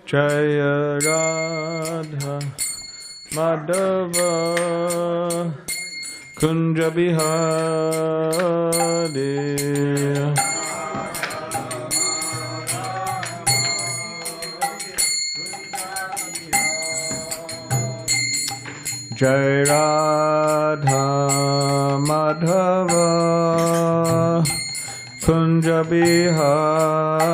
Jaya Radha Madhava Kunja Bihari Jai Radha Madhava Kunja Bihari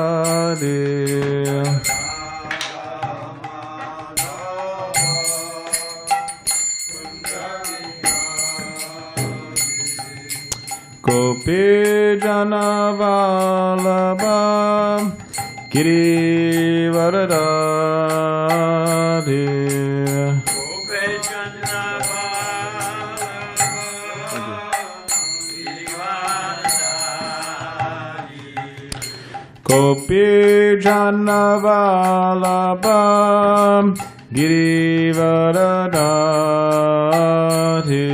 Gopi Jana Vallabha Girivaradari Gopi Jana Vallabha Girivaradari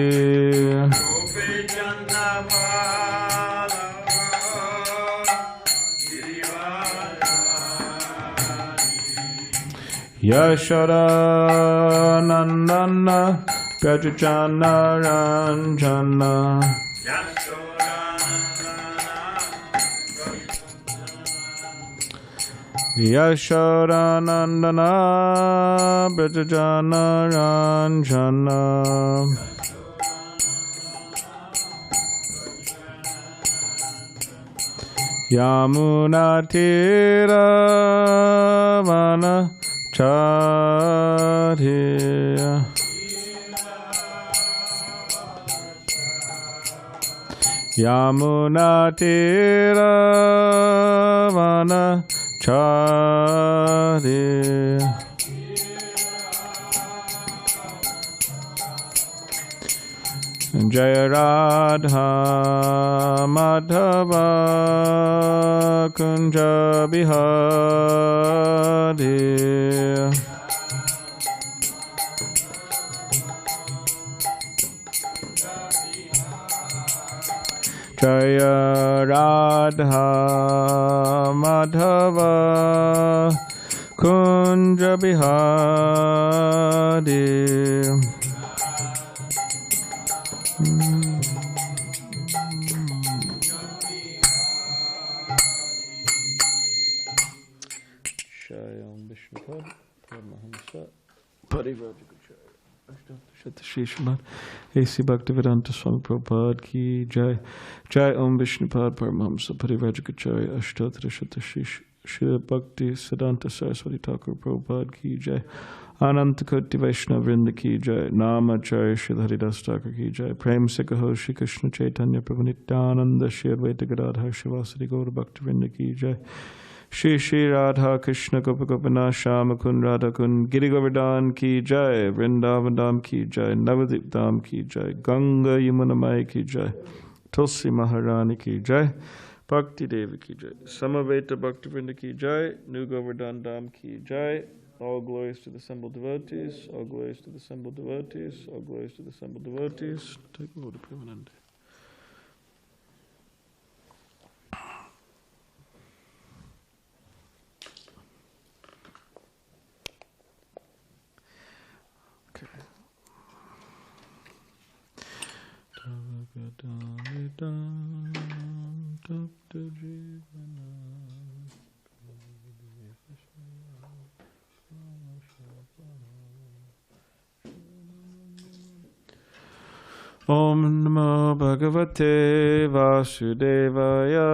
Yashoda Nandana Prajajana Ranjana Yashoda Nandana Prajajana Ranjana Yamuna Tiravana Chariya Yamuna Tiravana Chariya Jaya Radha Madhava Kunja Bihari Jaya Radha Madhava Kunja Bihari Shayam Vishnupad Paramahamsa Parivrajagacharya Ashtata Shri Srimad A.C. Bhaktivedanta Swami Prabhupada Ki Jai Jai Om Vishnupad Paramahamsa Parivrajagacharya Ashtata Shri Bhakti Siddhanta Saraswati Thakur Prabhupada Ki Jai Ananta Koti Vaishnava Vrinda Ki Jai Namacharya Shri Haridas Thakur Ki Jai Prem Sikaho Shri Krishna Chaitanya Prabhu Nityananda Shri Advaita Gadadhar Shivasari Gaura Bhakti Vrinda Ki Jai Shri Shri Radha Krishna Gopa Gopinath Shama Kund Radha Kund Giri Govardhan Ki Jai Vrindavan Dham Ki Jai Navadip Dham Ki Jai Ganga Yamuna Mai Ki Jai Tulsi Maharani Ki Jai Bhakti Devi Ki Jai Samaveta Bhakti Vrinda Ki Jai New Govardhan Dham Ki Jai. All glories to the assembled devotees, all glories to the assembled devotees, all glories to the assembled devotees. Take a load of Premanande. Om Namo Bhagavate Vasudevaya.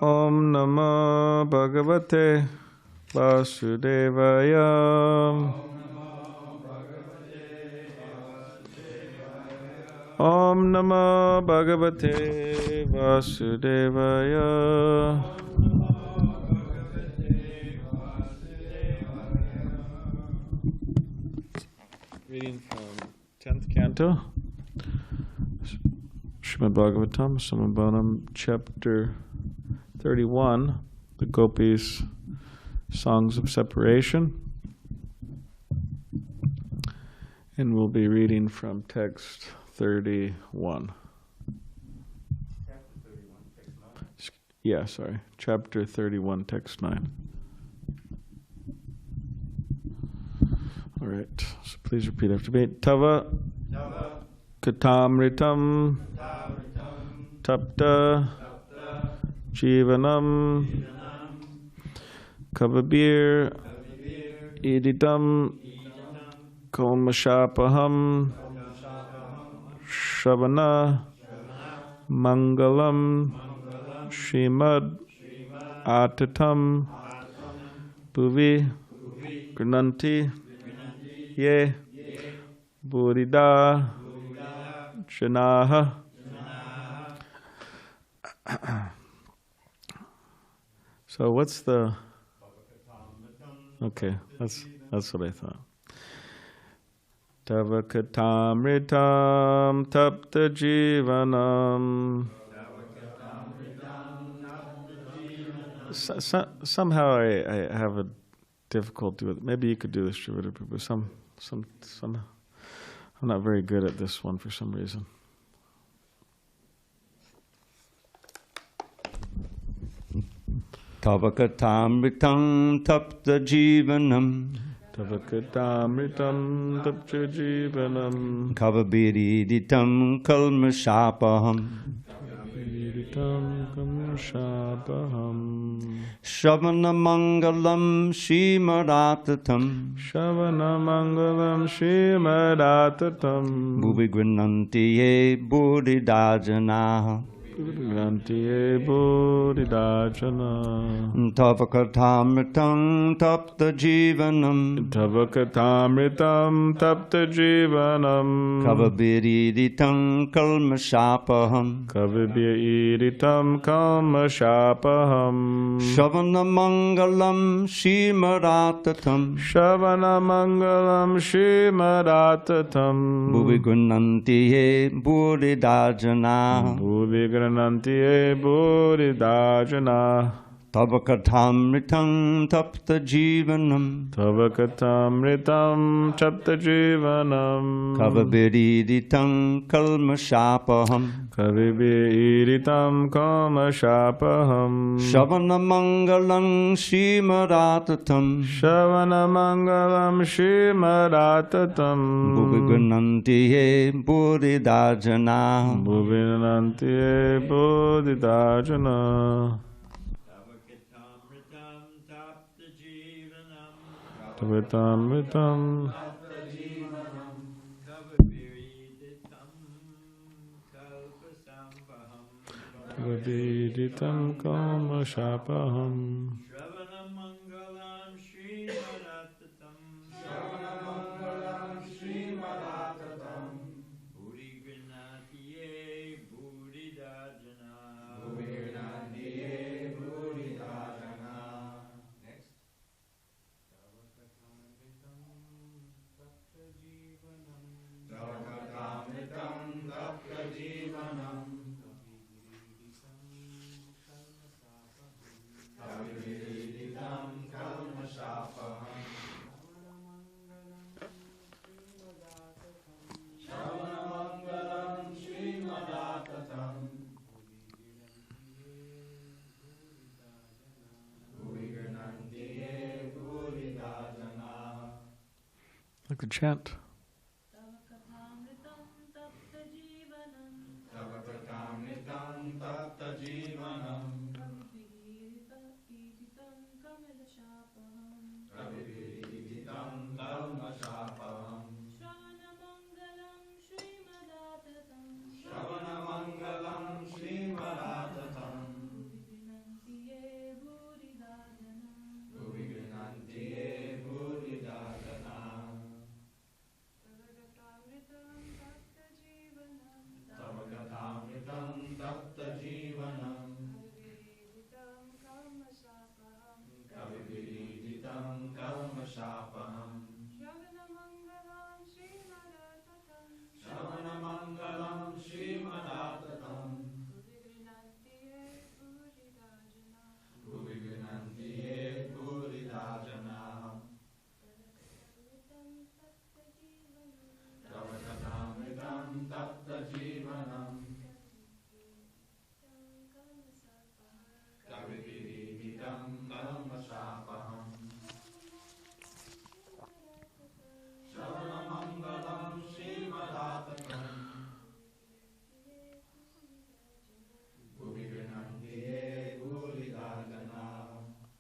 Om Namo Bhagavate Vasudevaya. Om Namo Bhagavate Vasudevaya. Reading from 10th Canto, Srimad Bhagavatam, Samabhanam, chapter 31, the Gopis' Songs of Separation. And we'll be reading from text 31. Yeah, sorry. Chapter 31, text 9. All right. So please repeat after me. Tava katamritam tapta jivanam kavabir iditam komashapaham Shravana Mangalam Srimad Atatam Bhuvi Grananti Ye Buddhida Janaha. So what's the... Okay, that's what I thought. Tava katamritam tapta jivanam. Somehow I have a difficulty with it. Maybe you could do this, Srivada Prabhu. Some. I'm not very good at this one for some reason. Tava katamritam tapta jivanam. Tavakatamritam tapcha jivanam Kavabiriditam kalmashapaham Shravana mangalam shrimadattatam Shravana mangalam shrimadattatam Bhuvigranantiye buddhidajanaha Grantiye Bodhidajana Tavakatamritam tapta jivanam Tavakatamritam tapta jivanam Kavabiriditam kalmashapaham Kavibiritam kalmashapaham Shravana mangalam shrimadattatam Shravana mangalam shrimadattatam Bhuvigranantiye buddhidajana Nantiye Bodhidajana Tavakatamritam tapta jivanam Tavakatamritam tapta jivanam Kavabiriditam kalmashapaham Kavibiritam kalmashapaham Shravana mangalam shrimadattatam Shravana mangalam shrimadattatam Bhuvigranantiye buddhidajana Bhuvinantiye Bodhidajana Tavatamritam Kavabiritam kalmashapaham Shravana mangalam shrimadattatam Bhuri granatiye buddhidajana Next. Tavakatamritam tapta jivanam Kavibiriditam kalmashapaham Shravana mangalam shrimadattatam Bhuvigranantiye buddhidajana. Like the chant. Tavakatamritam tapta jivanam Kavibiriditam kalmashapaham Shravana mangalam shrimadattatam Bhuvigranantiye buddhidajana Tavakatamritam tapta jivanam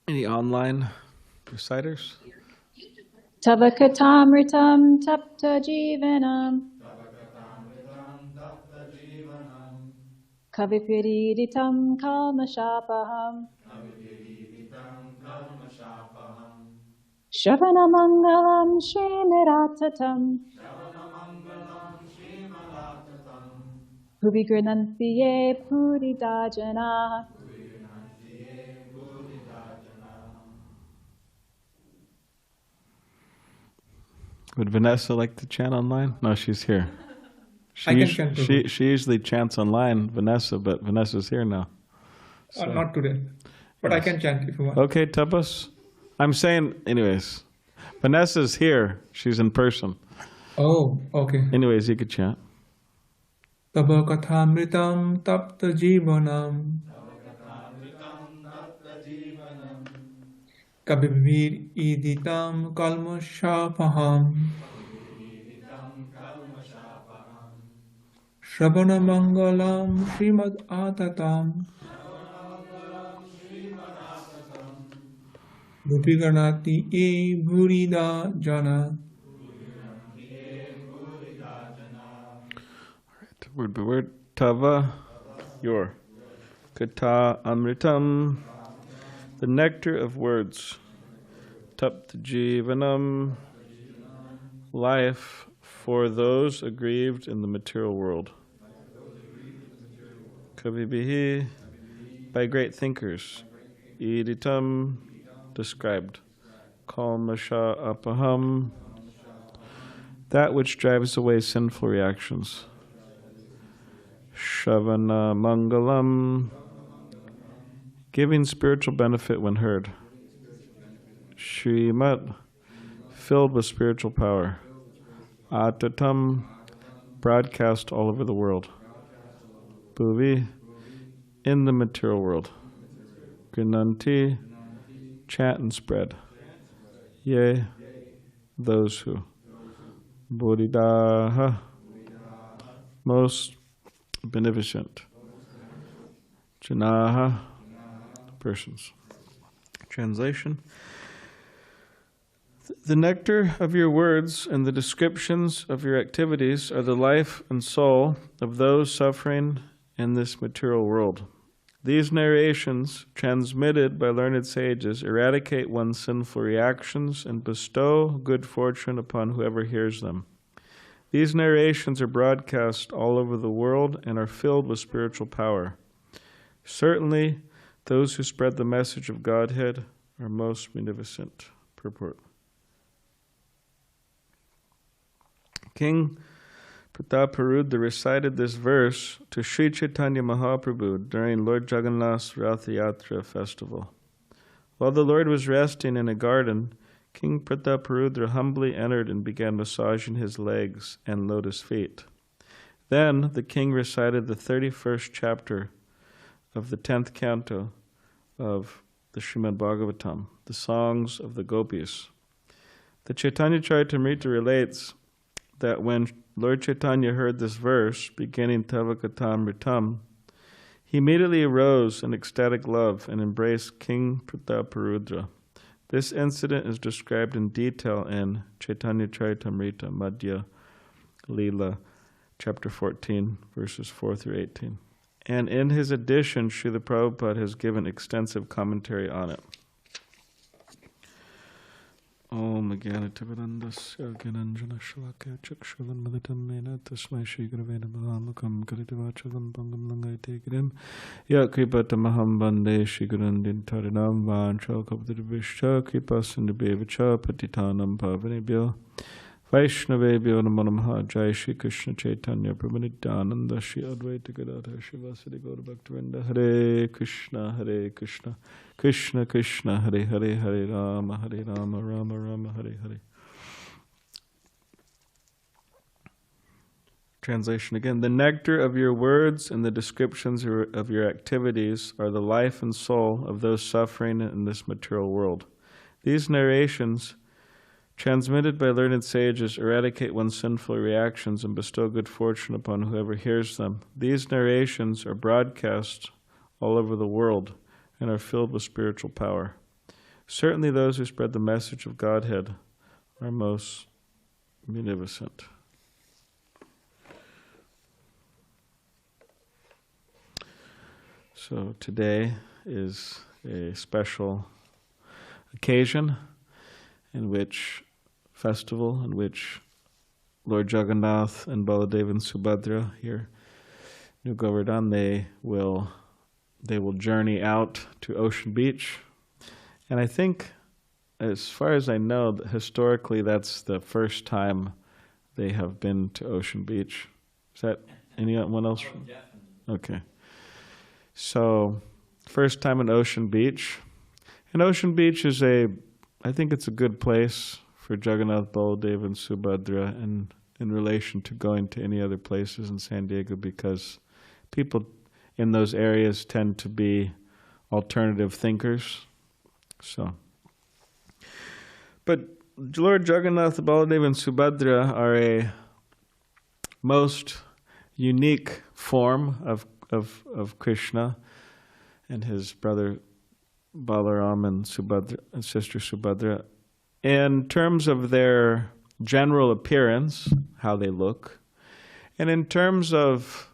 Any online reciters? Tavakatamritam tapta jivanam Kavipiriditam kalmashapaham Shravanamangalam Srimad Bhuvigranantiye Puridajana. Would Vanessa like to chant online? No, she's here. I can chant. She usually chants online, Vanessa, but Vanessa's here now. So. Not today, but yes. I can chant if you want. Okay, Tapas. I'm saying, anyways, Vanessa's here. She's in person. Oh, okay. Anyways, you could chant. Tava kathamritam tapta jivanam kabibhir iditam kalmashapaham Shravana mangalam Srimad Atatam Rupiganati e Bhurida Jana. Word by word. Tava, your. Kata amritam, the nectar of words. Tapta jivanam, life for those aggrieved in the material world. Kavibihi, by great thinkers. Iditam, described. Kalmasha apaham, that which drives away sinful reactions. Shavana mangalam, giving spiritual benefit when heard. Srimad, filled with spiritual power. Atatam, broadcast all over the world. Bhuvi, in the material world. Grinanti, chant and spread. Yea, those who. Bodhidaha, most beneficent. Janaha, persons. Translation. The nectar of your words and the descriptions of your activities are the life and soul of those suffering in this material world. These narrations, transmitted by learned sages, eradicate one's sinful reactions and bestow good fortune upon whoever hears them. These narrations are broadcast all over the world and are filled with spiritual power. Certainly, those who spread the message of Godhead are most munificent. Purport. King Pratāparudra recited this verse to Śrī Caitanya Mahāprabhu during Lord Jagannāth's Ratha-yātrā festival. While the Lord was resting in a garden, King Pratāparudra humbly entered and began massaging his legs and lotus feet. Then the king recited the 31st chapter of the 10th canto of the Srimad Bhagavatam, the songs of the gopis. The Chaitanya Charitamrita relates that when Lord Chaitanya heard this verse, beginning Tavakatamritam, he immediately arose in ecstatic love and embraced King Pratāparudra. This incident is described in detail in Chaitanya Charitamrita, Madhya Leela, chapter 14, verses 4 through 18. And in his edition, Srila Prabhupada has given extensive commentary on it. Om Jnana-timirandasya Gyananjana Shalakaya Chakshuram Militam Mena Tasmai Shri Gurave Namaha Mukam Karitivachalam Pangam Langaite Girim Ya Kripatamaham Bande Shri Gurundin Tarinam Vancha Kapadivishcha Kripasindubhevacha Patitanam Pavanebhyo Vaishnavebhyo Namo Namaha Jai Shri Krishna Chaitanya Prabhu Nityananda Shri Advaita Gadadhara Shivasadi Gaura Bhaktivinoda Hare Krishna Krishna Krishna Hare Hare Hare Rama Rama Rama Hare Hare. Translation again. The nectar of your words and the descriptions of your activities are the life and soul of those suffering in this material world. These narrations, transmitted by learned sages, eradicate one's sinful reactions and bestow good fortune upon whoever hears them. These narrations are broadcast all over the world and are filled with spiritual power. certainly those who spread the message of Godhead are most munificent. So today is a special occasion in which Lord Jagannāth and Baladeva and Subhadra here, New Govardhan, they will journey out to Ocean Beach. And I think, as far as I know, historically that's the first time they have been to Ocean Beach. Is that anyone else? Okay. So, first time in Ocean Beach. And Ocean Beach is I think it's a good place for Jagannath, Baladeva, and Subhadra in relation to going to any other places in San Diego, because people in those areas tend to be alternative thinkers. So, but Lord Jagannatha, Baladeva, and Subhadra are a most unique form of Krishna and his brother Balaram and Subhadra and sister Subhadra. In terms of their general appearance, how they look, and in terms of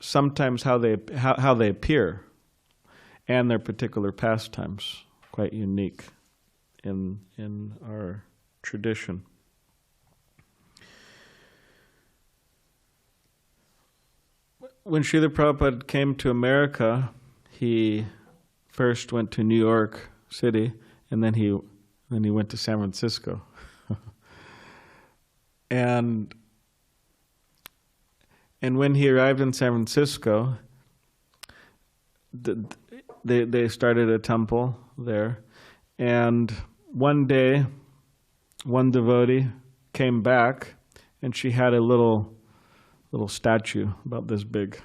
sometimes how they appear, and their particular pastimes, quite unique in our tradition. When Srila Prabhupada came to America, he first went to New York City, and then he went to San Francisco. And when he arrived in San Francisco, they started a temple there. And one day, one devotee came back, and she had a little statue about this big.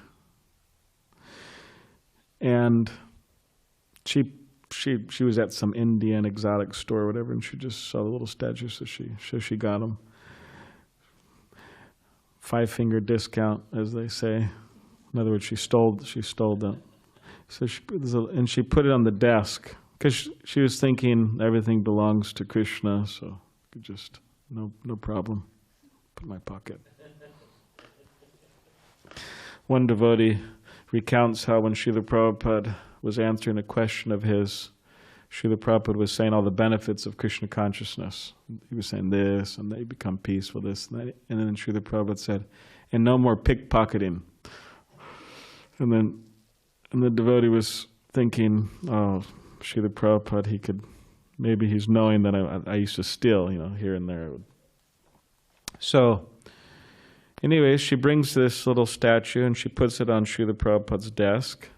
And she was at some Indian exotic store or whatever, and she just saw the little statue, so she got him. 5-finger discount, as they say. In other words, she stole them. So she put it on the desk, because she was thinking everything belongs to Krishna, so could just no problem. Put in my pocket. One devotee recounts how when Srila Prabhupada was answering a question of his, Srila Prabhupada was saying all the benefits of Krishna consciousness. He was saying this, and they become peaceful, this and that. And then Srila Prabhupada said, and no more pickpocketing. And the devotee was thinking, oh, Srila Prabhupada, maybe he's knowing that I used to steal, here and there. So, anyways, she brings this little statue and she puts it on Srila Prabhupada's desk.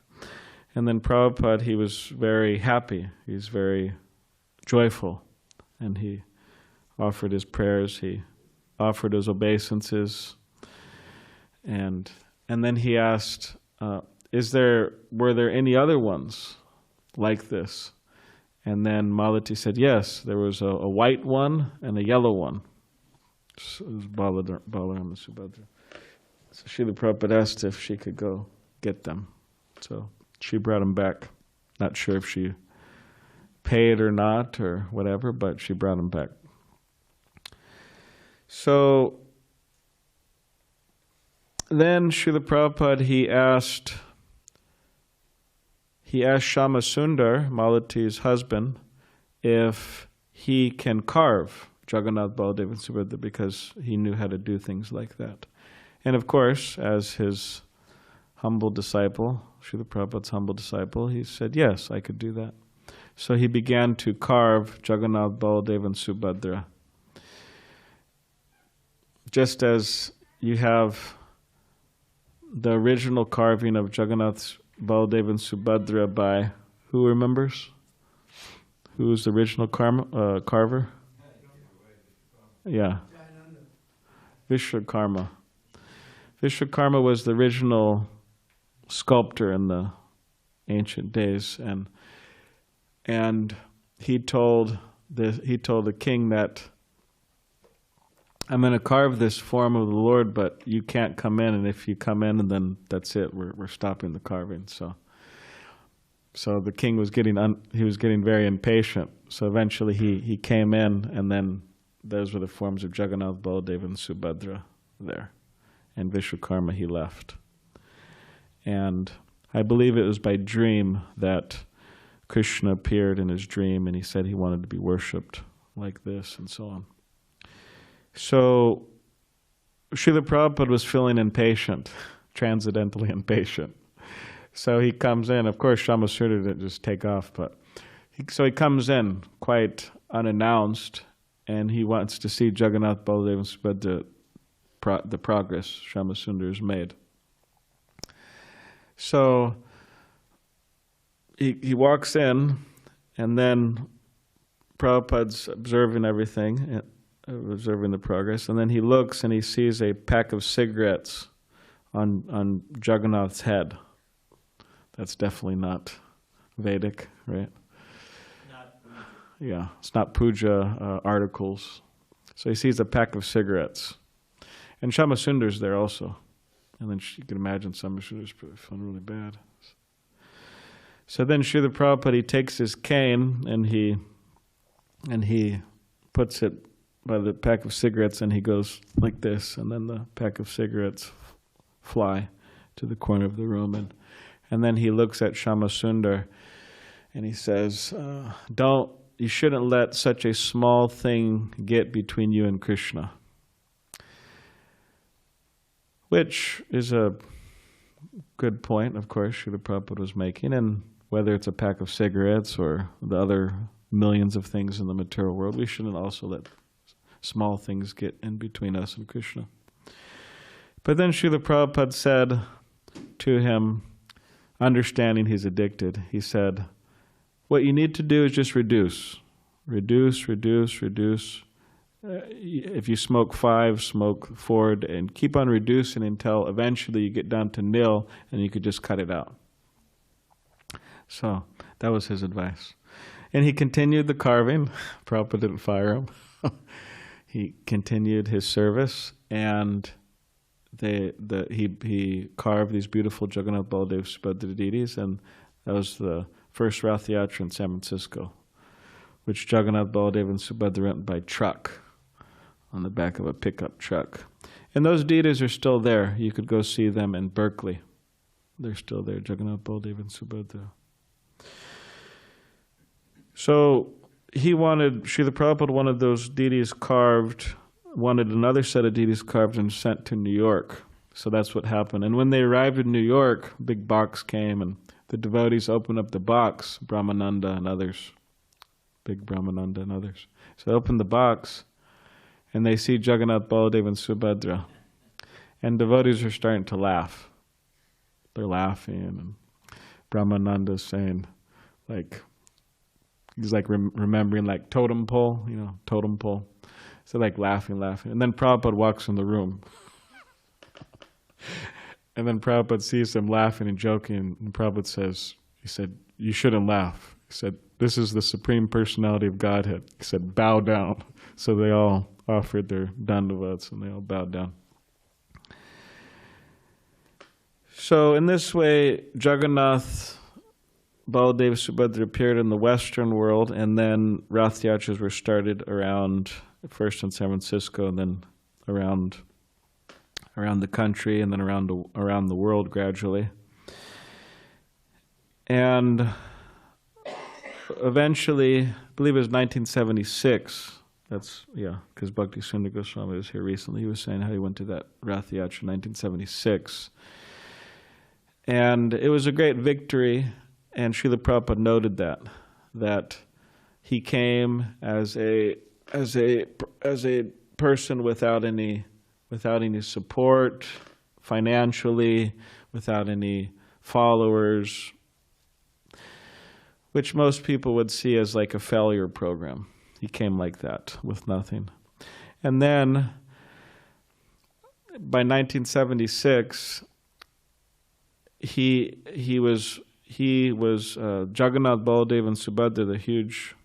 And then Prabhupada, he was very happy. He's very joyful. And he offered his prayers. He offered his obeisances. And then he asked, were there any other ones like this? And then Malati said, yes, there was a white one and a yellow one. So it was Balaram and Subhadra. So Srila Prabhupada asked if she could go get them. So she brought them back. Not sure if she paid or not or whatever, but she brought them back. So then Srila Prabhupada, he asked Shama Sundar, Malati's husband, if he can carve Jagannath, Baladeva, and Subhadra, because he knew how to do things like that. And of course, as his humble disciple, Srila Prabhupada's humble disciple, he said, yes, I could do that. So he began to carve Jagannath, Baladeva, and Subhadra. Just as you have the original carving of Jagannath, Baladeva, and Subhadra by, who remembers? Who was the original carver? Yeah. Vishwakarma. Vishwakarma was the original sculptor in the ancient days, and he told the king that I'm going to carve this form of the Lord, but you can't come in, and if you come in, and then that's it. We're stopping the carving. So So the king was getting very impatient. So eventually he came in, and then those were the forms of Jagannātha, Baladeva, and Subhadra there. And Vishwakarma he left. And I believe it was by dream that Krishna appeared in his dream, and he said he wanted to be worshipped like this, and so on. So Srila Prabhupada was feeling impatient, transcendentally impatient. So he comes in. Of course, Shyamasundar didn't just take off, but so he comes in quite unannounced, and he wants to see Jagannātha, Baladeva, and Subhadra, the progress Shyamasundar has made. So he walks in, and then Prabhupada's observing everything, observing the progress, and then he looks and he sees a pack of cigarettes on Jagannāth's head. That's definitely not Vedic, right? Yeah, it's not puja articles. So he sees a pack of cigarettes. And Shyamasundar there also. And then you can imagine Shyamasundar probably feeling really bad. So then Srila Prabhupada, he takes his cane and he puts it by the pack of cigarettes, and he goes like this, and then the pack of cigarettes fly to the corner of the room. And then he looks at Shyamasundar and he says, you shouldn't let such a small thing get between you and Krishna. Which is a good point, of course, Srila Prabhupada was making. And whether it's a pack of cigarettes or the other millions of things in the material world, we shouldn't also let small things get in between us and Krishna. But then Srila Prabhupada said to him, understanding he's addicted, he said, what you need to do is just reduce. Reduce. If you smoke 5, smoke 4, and keep on reducing until eventually you get down to nil, and you could just cut it out. So that was his advice. And he continued the carving. Prabhupada didn't fire him. He continued his service, and he carved these beautiful Jagannātha, Baladeva, Subhadra deities, and that was the first Ratha-yātrā in San Francisco, which Jagannātha, Baladeva, and Subhadra went by truck, on the back of a pickup truck. And those deities are still there. You could go see them in Berkeley. They're still there, Jagannātha, Baladeva, and Subhadra. So Srila Prabhupada wanted those deities carved, wanted another set of deities carved and sent to New York. So that's what happened. And when they arrived in New York, a big box came, and the devotees opened up the box, Brahmananda and others, big Brahmananda and others. So they opened the box, and they see Jagannātha, Baladeva, and Subhadra. And devotees are starting to laugh. They're laughing, and Brahmananda is saying, he's remembering totem pole, totem pole. So laughing. And then Prabhupada walks in the room. And then Prabhupada sees them laughing and joking, and Prabhupada he said, you shouldn't laugh. He said, this is the Supreme Personality of Godhead. He said, bow down. So they all offered their dandavats, and they all bowed down. So in this way, Jagannātha, Baladeva, Subhadra appeared in the Western world, and then Ratha-yātras were started first in San Francisco, and then around the country, and then around the world gradually. And eventually, I believe it was 1976. Because Bhakti Sundar Goswami was here recently. He was saying how he went to that Ratha-yātrā in 1976. And it was a great victory, and Srila Prabhupada noted that he came as a person without any support financially, without any followers, which most people would see as a failure program. He came like that, with nothing. And then, by 1976, he was Jagannātha, Baladeva, and Subhadra, the huge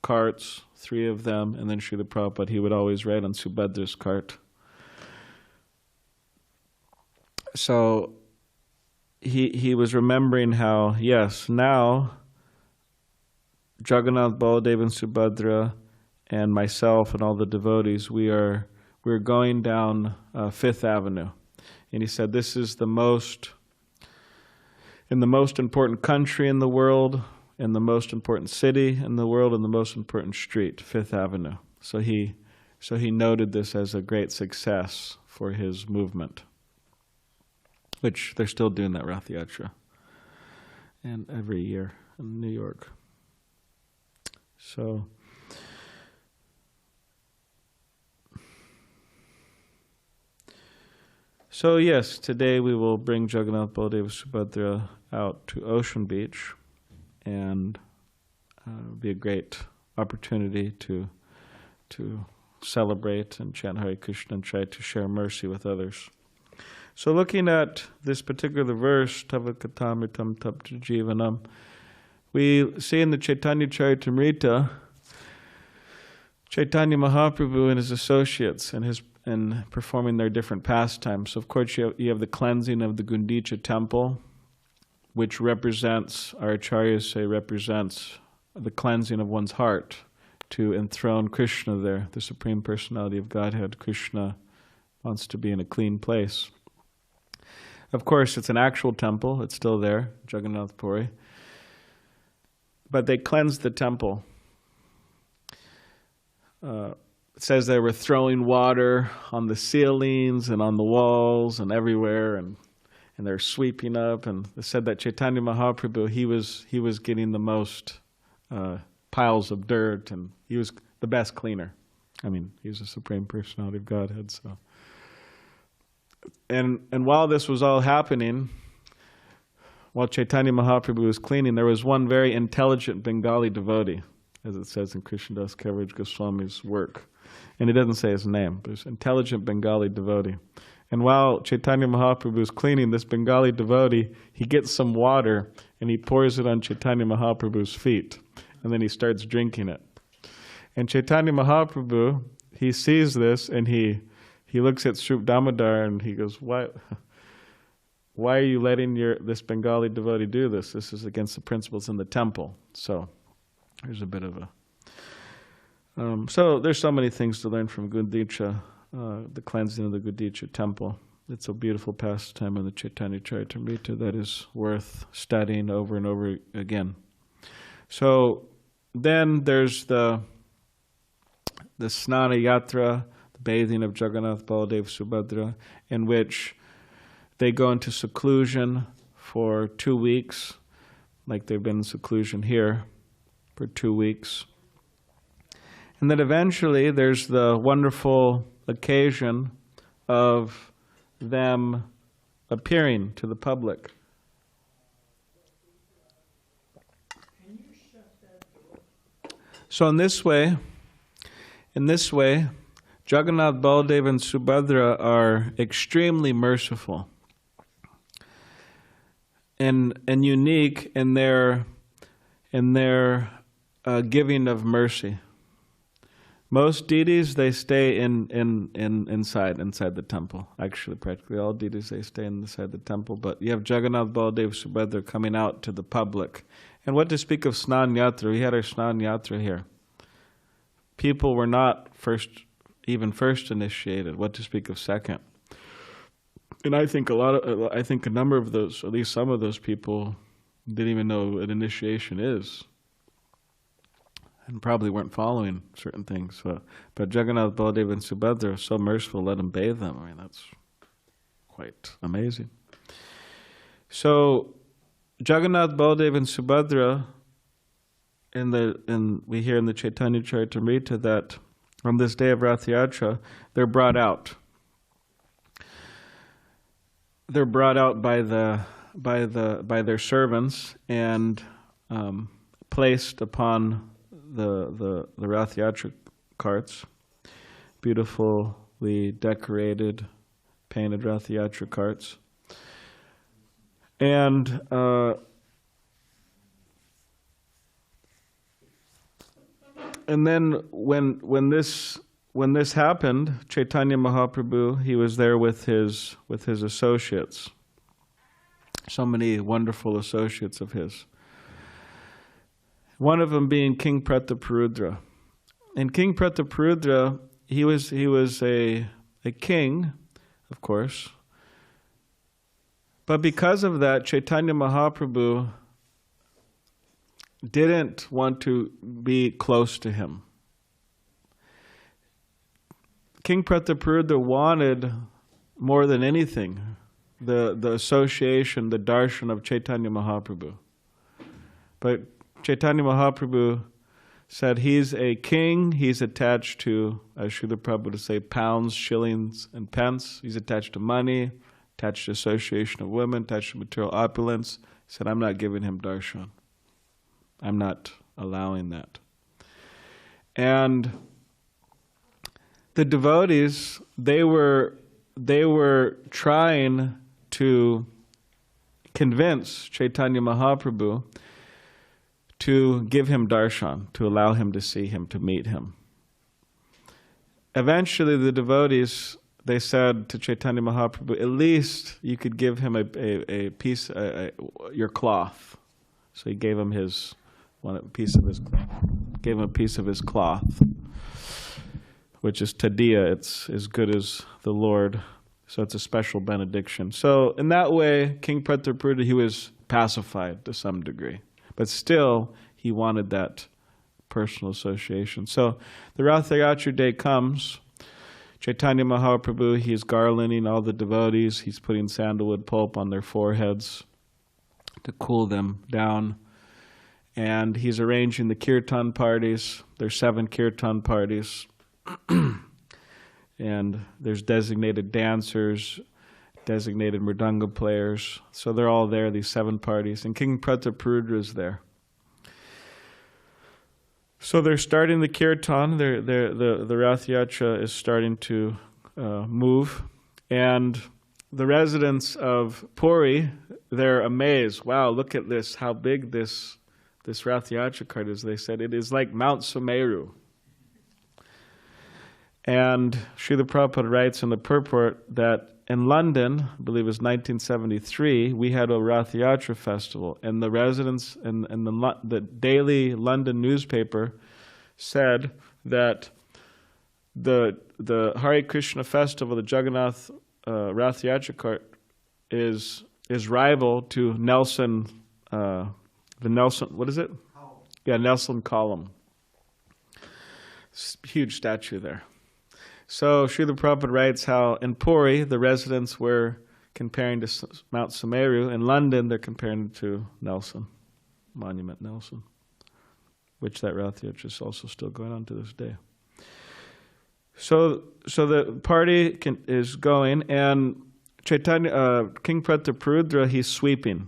carts, 3 of them, and then Srila Prabhupada, he would always ride on Subhadra's cart. So he was remembering how, yes, now Jagannāth, Baladev, and Subhadra, and myself and all the devotees, we're going down Fifth Avenue. And he said, this is in the most important country in the world, in the most important city in the world, and the most important street, Fifth Avenue. So he noted this as a great success for his movement, which they're still doing that Ratha-yātrā, and every year in New York. So yes, today we will bring Jagannāth, Baladeva, Subhadra out to Ocean Beach, and it'll be a great opportunity to celebrate and chant Hare Krishna and try to share mercy with others. So looking at this particular verse, Tava Katamritam Tapta Jivanam, we see in the Chaitanya Charitamrita, Chaitanya Mahāprabhu and his associates and performing their different pastimes. So of course you have the cleansing of the Gundicha temple, which represents, our acharyas say, represents the cleansing of one's heart to enthrone Krishna there, the Supreme Personality of Godhead. Krishna wants to be in a clean place. Of course, it's an actual temple. It's still there, Jagannath Puri. But they cleansed the temple. It says they were throwing water on the ceilings and on the walls and everywhere, and they're sweeping up. And they said that Chaitanya Mahāprabhu, he was getting the most piles of dirt, and he was the best cleaner. I mean, he's the Supreme Personality of Godhead. So, and while this was all happening, while Chaitanya Mahāprabhu was cleaning, there was one very intelligent Bengali devotee, as it says in Krishnadas Kaviraj Goswami's work. And it doesn't say his name, but it's an intelligent Bengali devotee. And while Chaitanya Mahāprabhu is cleaning, this Bengali devotee, he gets some water and he pours it on Chaitanya Mahāprabhu's feet. And then he starts drinking it. And Chaitanya Mahāprabhu, he sees this and he looks at Srup Damodar and he goes, why are you letting this Bengali devotee do this? This is against the principles in the temple. So there's a bit of a... so there's so many things to learn from Gundicha, the cleansing of the Gundicha temple. It's a beautiful pastime in the Chaitanya Charitamrita that is worth studying over and over again. So then there's the Ratha-yātrā, the bathing of Jagannāth, Baladeva, Subhadra, in which they go into seclusion for 2 weeks, like they've been in seclusion here for 2 weeks. And then eventually there's the wonderful occasion of them appearing to the public. So in this way, Jagannath, Baladeva, and Subhadra are extremely merciful and unique in their giving of mercy. Most deities, they stay inside the temple. Actually, practically all deities, they stay inside the temple. But you have Jagannāth, Baladeva, Subhadra coming out to the public. And what to speak of Śnān-yātrā? We had our Śnān-yātrā here. People were not first initiated. What to speak of second? And I think a number of those, at least some of those people, didn't even know what initiation is, and probably weren't following certain things. But Jagannāth, Baladeva, and Subhadra are so merciful, let them bathe them. I mean, that's quite amazing. So Jagannāth, Baladeva, and Subhadra, we hear in the Chaitanya Charitamrita that on this day of Ratha-yātrā, they're brought out. They're brought out by their servants and placed upon the Ratha-yātrā carts, beautifully decorated, painted Ratha-yātrā carts, and then when this happened, Chaitanya Mahāprabhu, he was there with his associates, So many wonderful associates of his. One of them being King Pratāparudra. And King Pratāparudra, he was a king, of course. But because of that, Chaitanya Mahaprabhu didn't want to be close to him. King Pratāparudra wanted, more than anything, the association, the darshan of Chaitanya Mahaprabhu. But Chaitanya Mahaprabhu said he's a king, he's attached to, as Srila Prabhu would say, pounds, shillings, and pence. He's attached to money, attached to association of women, attached to material opulence. He said, I'm not giving him darshan. I'm not allowing that. And the devotees, they were trying to convince Chaitanya Mahaprabhu to give him darshan, to allow him to see him, to meet him. Eventually the devotees, they said to Chaitanya Mahaprabhu, at least you could give him a piece, your cloth. So he gave him gave him a piece of his cloth, which is tadiya, it's as good as the Lord. So it's a special benediction. So in that way, King Pratāparudra, he was pacified to some degree. But still, he wanted that personal association. So the Ratha-yātrā day comes. Chaitanya Mahaprabhu, he's garlanding all the devotees. He's putting sandalwood pulp on their foreheads to cool them down. And he's arranging the kirtan parties. There's 7 kirtan parties. And there's designated dancers, designated mridanga players. So they're all there, these 7 parties. And King Pratāparudra is there. So they're starting the kirtan. The Ratha-yātrā is starting to move. And the residents of Puri, they're amazed. Wow, look at this, how big this Ratha-yātrā cart is. They said it is like Mount Sumeru. And Srila Prabhupada writes in the purport that in London, I believe it was 1973, we had a Ratha-yātrā festival, and the residents and the daily London newspaper said that the Hare Krishna festival, the Jagannātha Ratha-yātrā cart, is rival to Nelson, what is it? Yeah, Nelson Column. Huge statue there. So Srila Prabhupada writes how in Puri, the residents were comparing to Mount Sumeru. In London, they're comparing it to Nelson, Monument Nelson, which that Ratha-yātrā is also still going on to this day. So the party is going, and Chaitanya, King Pratāparudra, he's sweeping.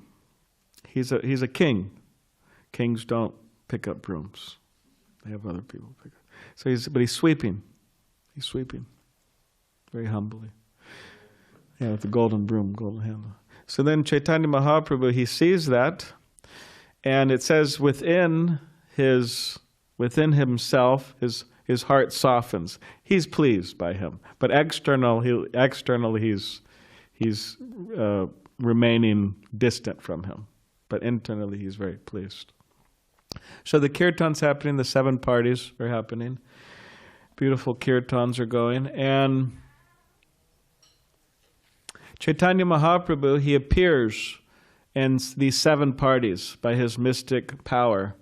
He's a king. Kings don't pick up brooms. They have other people pick up. So he's sweeping. He's sweeping very humbly. Yeah, with the golden broom, golden handle. So then Chaitanya Mahaprabhu, he sees that, and it says within himself, his heart softens. He's pleased by him, but externally he's remaining distant from him, but internally he's very pleased. So the kirtan's happening, the 7 parties are happening. Beautiful kirtans are going, and Chaitanya Mahaprabhu, he appears in these 7 parties by his mystic power,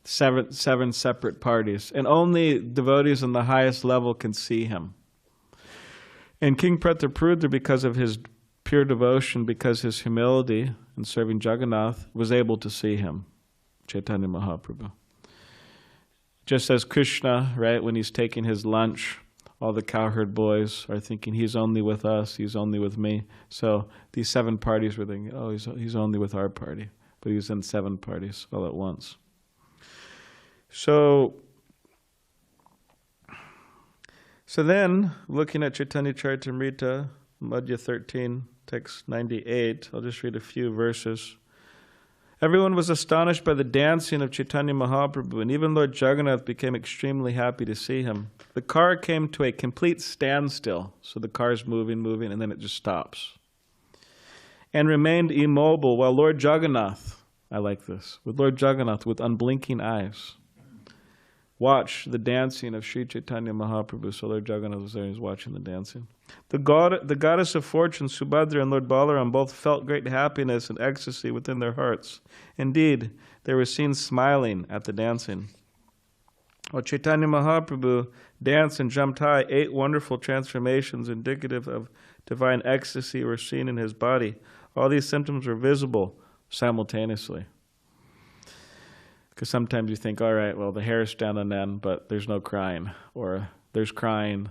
7 separate parties, and only devotees on the highest level can see him. And King Pratāparudra, because of his pure devotion, because his humility in serving Jagannātha, was able to see him, Chaitanya Mahaprabhu. Just as Krishna, right, when he's taking his lunch, all the cowherd boys are thinking, he's only with us, he's only with me. So these 7 parties were thinking, oh, he's only with our party. But he was in 7 parties all at once. So then, looking at Chaitanya Charitamrita, Madhya 13, text 98, I'll just read a few verses. Everyone was astonished by the dancing of Chaitanya Mahaprabhu, and even Lord Jagannātha became extremely happy to see him. The car came to a complete standstill, so the car's moving, and then it just stops. and remained immobile while Lord Jagannātha, I like this, with Lord Jagannātha with unblinking eyes, watched the dancing of Śrī Caitanya Mahāprabhu. So Lord Jagannātha was there, he was watching the dancing. The goddess of fortune, Subhadra, and Lord Balaram both felt great happiness and ecstasy within their hearts. Indeed, they were seen smiling at the dancing. While Chaitanya Mahaprabhu danced and jumped high, 8 wonderful transformations indicative of divine ecstasy were seen in his body. All these symptoms were visible simultaneously. Because sometimes you think, all right, well, the hair is standing on end, but there's no crying. Or there's crying,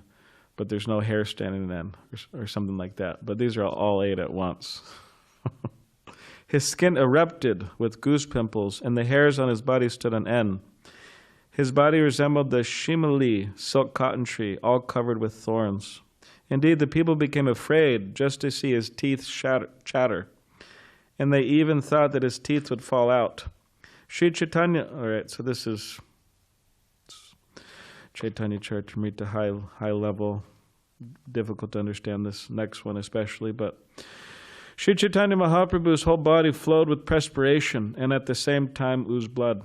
but there's no hair standing on end, or something like that. But these are all 8 at once. His skin erupted with goose pimples, and the hairs on his body stood on end. His body resembled the shimali, silk cotton tree, all covered with thorns. Indeed, the people became afraid just to see his teeth chatter, and they even thought that his teeth would fall out. Śrī Caitanya, all right, so this is Chaitanya Charitamrita, high level, difficult to understand this next one especially, but Śrī Caitanya Mahaprabhu's whole body flowed with perspiration and at the same time oozed blood.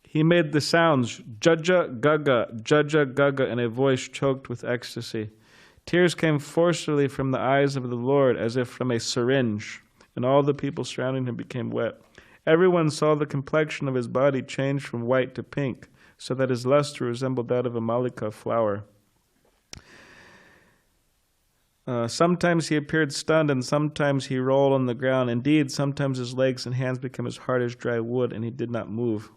He made the sounds, Jaja Gaga, in a voice choked with ecstasy. Tears came forcefully from the eyes of the Lord as if from a syringe, and all the people surrounding him became wet. Everyone saw the complexion of his body change from white to pink, so that his luster resembled that of a malika flower. Sometimes he appeared stunned, and sometimes he rolled on the ground. Indeed, sometimes his legs and hands became as hard as dry wood, and he did not move.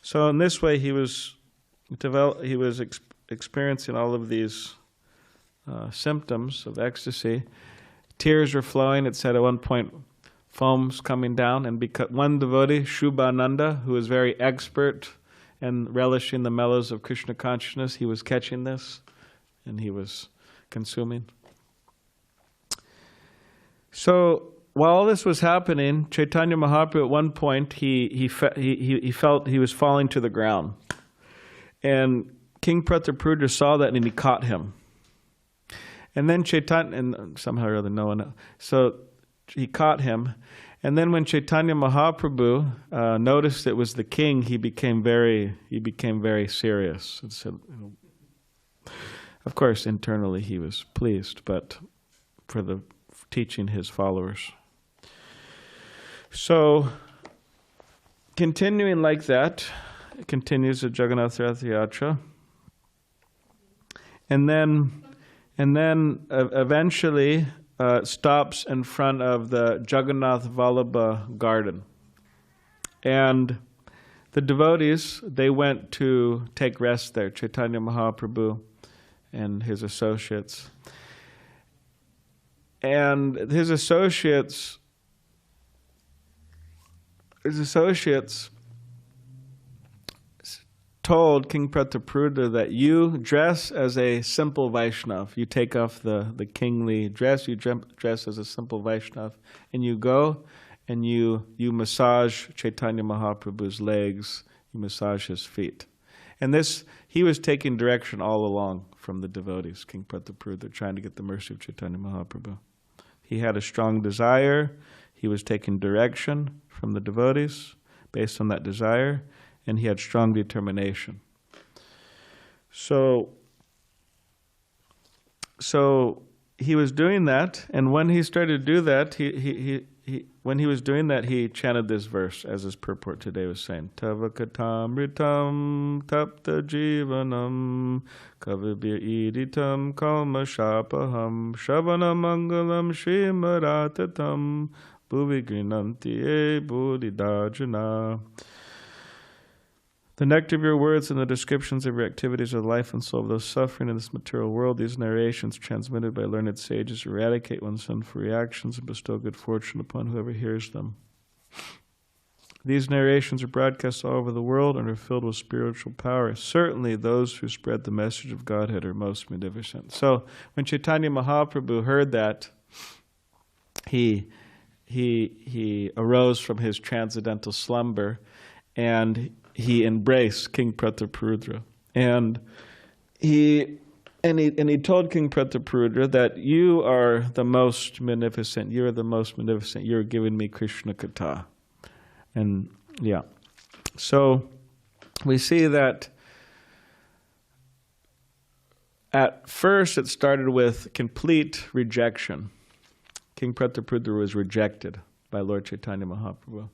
So in this way, he was experiencing all of these symptoms of ecstasy. Tears were flowing. It said at one point, foam's coming down. And because one devotee, Shubhananda, who was very expert and relishing the mellows of Krishna consciousness, he was catching this, and he was consuming. So while all this was happening, Chaitanya Mahaprabhu at one point he felt he was falling to the ground, and King Pratāparudra saw that and he caught him. And then Chaitanya, and somehow or other no one, so he caught him. And then when Chaitanya Mahaprabhu noticed it was the king, he became very serious. And said, of course, internally he was pleased, but for the teaching his followers. So, continuing like that, it continues the Jagannātha Ratha-yātrā, and then eventually stops in front of the Jagannātha Vallabha garden, and the devotees, they went to take rest there. Chaitanya Mahaprabhu and his associates. And his associates told King Pratāparudra that you dress as a simple Vaishnava. You take off the kingly dress, you dress as a simple Vaishnava, and you go and you massage Chaitanya Mahaprabhu's legs, you massage his feet. And this, he was taking direction all along from the devotees, King Pratāparudra, trying to get the mercy of Chaitanya Mahaprabhu. He had a strong desire. He was taking direction from the devotees based on that desire, and he had strong determination. So he was doing that, and when he started to do that, when he was doing that, he chanted this verse, as his purport today was saying, Tava katamritam tapta jivanam kavibhir iditam kalma shapaham shavana mangalam shrimaratatam bhuvi grinanti e bodhidajana. The nectar of your words and the descriptions of your activities are the life and soul of those suffering in this material world. These narrations, transmitted by learned sages, eradicate one's sinful reactions and bestow good fortune upon whoever hears them. These narrations are broadcast all over the world and are filled with spiritual power. Certainly those who spread the message of Godhead are most magnificent. So when Chaitanya Mahaprabhu heard that, he arose from his transcendental slumber and he embraced King Pratāparudra. And he And he told King Pratāparudra that you are the most magnificent. You're the most magnificent. You're giving me Krishna Katha. And yeah. So we see that at first it started with complete rejection. King Pratāparudra was rejected by Lord Chaitanya Mahaprabhu.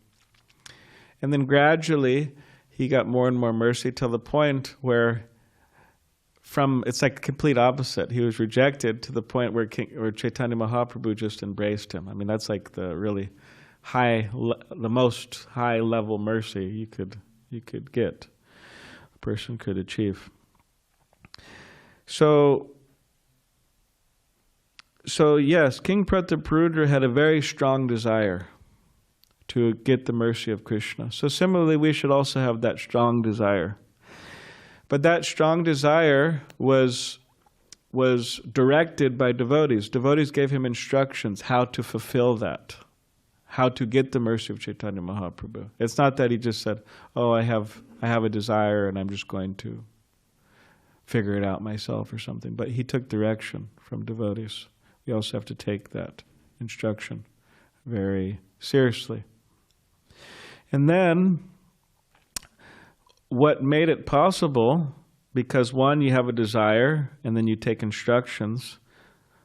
And then gradually he got more and more mercy till the point where it's like complete opposite. He was rejected to the point where Chaitanya Mahaprabhu just embraced him. I mean, that's like the really the most high level mercy you could get, a person could achieve. So yes, King Pratāparudra had a very strong desire to get the mercy of Krishna. So similarly, we should also have that strong desire. But that strong desire was directed by devotees. Devotees gave him instructions how to fulfill that, how to get the mercy of Chaitanya Mahaprabhu. It's not that he just said, "Oh, I have a desire and I'm just going to figure it out myself," or something. But he took direction from devotees. We also have to take that instruction very seriously. And then what made it possible, because one, you have a desire, and then you take instructions,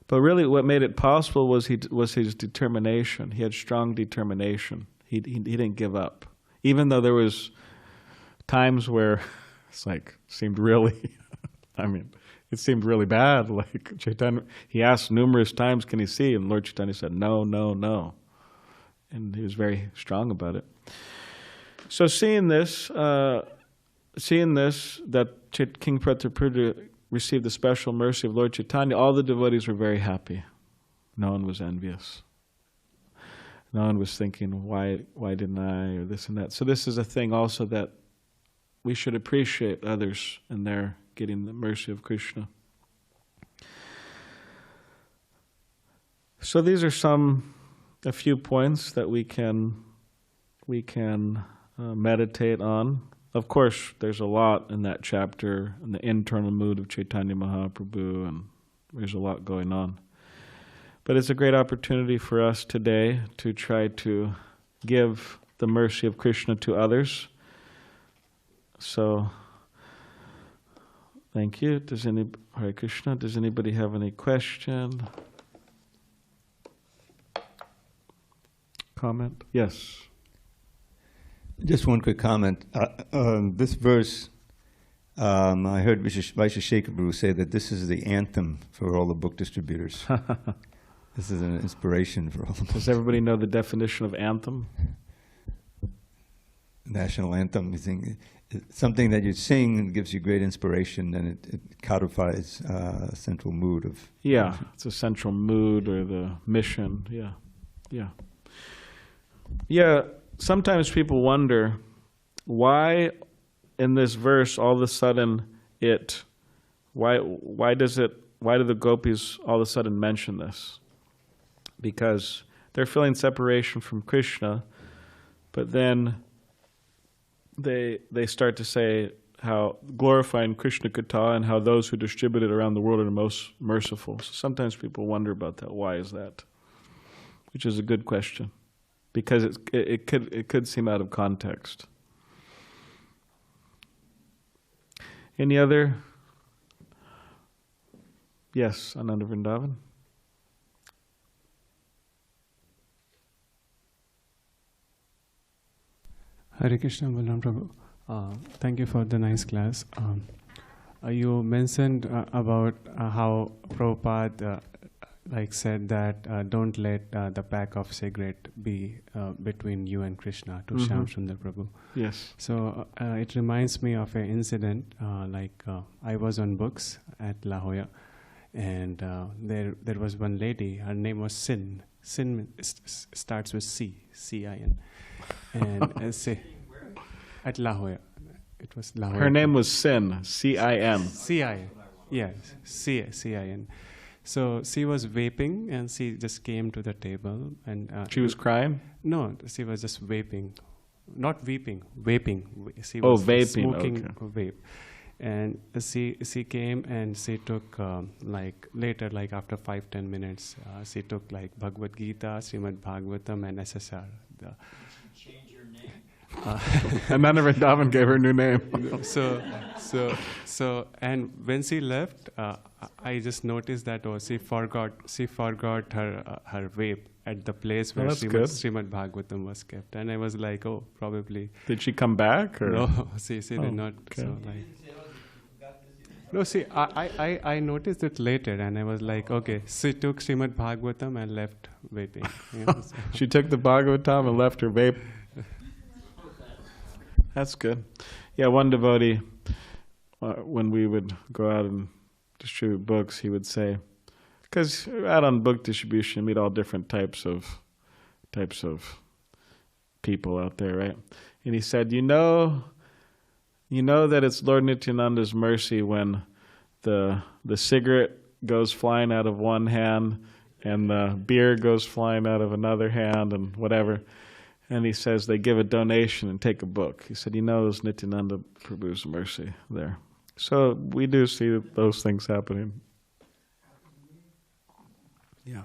but really what made it possible was his determination. He had strong determination. He didn't give up. Even though there was times where it's like, seemed really, it seemed really bad. Like Chaitanya, he asked numerous times, "Can he see?" And Lord Chaitanya said, "No, no, no." And he was very strong about it. So seeing this, that King Pratāparudra received the special mercy of Lord Chaitanya, all the devotees were very happy. No one was envious. No one was thinking, why didn't I, or this and that. So this is a thing also that we should appreciate others and their getting the mercy of Krishna. So these are a few points that we can meditate on. Of course, there's a lot in that chapter, in the internal mood of Chaitanya Mahaprabhu, and there's a lot going on. But it's a great opportunity for us today to try to give the mercy of Krishna to others. So, thank you. Hare Krishna, does anybody have any question? Comment? Yes. Just one quick comment. This verse, I heard Vaisheshika Prabhu say that this is the anthem for all the book distributors. This is an inspiration for all the books. Does everybody know the definition of anthem? National anthem. Something that you sing and gives you great inspiration, and it codifies a central mood of... Yeah, it's a central mood or the mission. Yeah. Sometimes people wonder why in this verse all of a sudden why do the gopis all of a sudden mention this? Because they're feeling separation from Krishna, but then they start to say how glorifying Krishna Katha and how those who distribute it around the world are most merciful. So sometimes people wonder about that. Why is that? Which is a good question. Because it could seem out of context. Any other? Yes, Ananda Vrindavan. Hare Krishna, Balaram Prabhu. Thank you for the nice class. You mentioned about how Prabhupada said that don't let the pack of cigarette be between you and Krishna, to Shyam Sundar Prabhu. Yes. So it reminds me of an incident. I was on books at La Jolla, and there was one lady. Her name was Sin. Sin starts with C-I-N, and at La Jolla. It was La Jolla. Her name was Sin, C-I-N. C-I-N. Yes, C-I-N. So she was vaping, and she just came to the table, and she was crying? No, she was just vaping, not weeping, vaping. She was vaping, smoking vape, And she came and she took like later, like after 5-10 minutes, she took like Bhagavad Gita, Srimad Bhagavatam, and SSR. Change your name. And then Vrindavan gave her a new name. So, and when she left, I just noticed that she forgot her vape at the place where Srimad Bhagavatam was kept, and I was like, oh, probably. Did she come back? Or? No, she did not. Okay. So like, no, see, I noticed it later, and I was like, okay, she took Srimad Bhagavatam and left vaping. You know, so. She took the Bhagavatam and left her vape. That's good. Yeah, one devotee, when we would go out and distribute books, he would say, because out on book distribution, you meet all different types of people out there, right? And he said, you know that it's Lord Nityananda's mercy when the cigarette goes flying out of one hand and the beer goes flying out of another hand and whatever. And he says they give a donation and take a book. He said, it's Nityananda Prabhu's mercy there. So we do see those things happening. Yeah.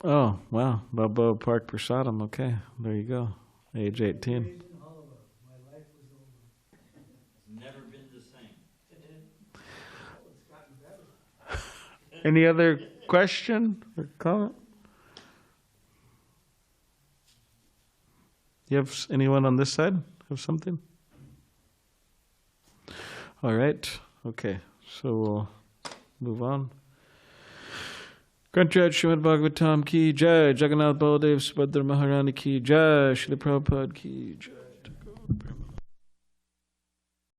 Oh, wow. Balboa Park Prasadam. Okay, there you go. Age 18. Never been the same. Any other question or comment? You have anyone on this side have something? All right. Okay. So we'll move on. Grantraj Srimad Bhagavatam ki jai, Jagannātha Baladev Subhadra Maharani ki jai, Śrīla Prabhupada ki jai.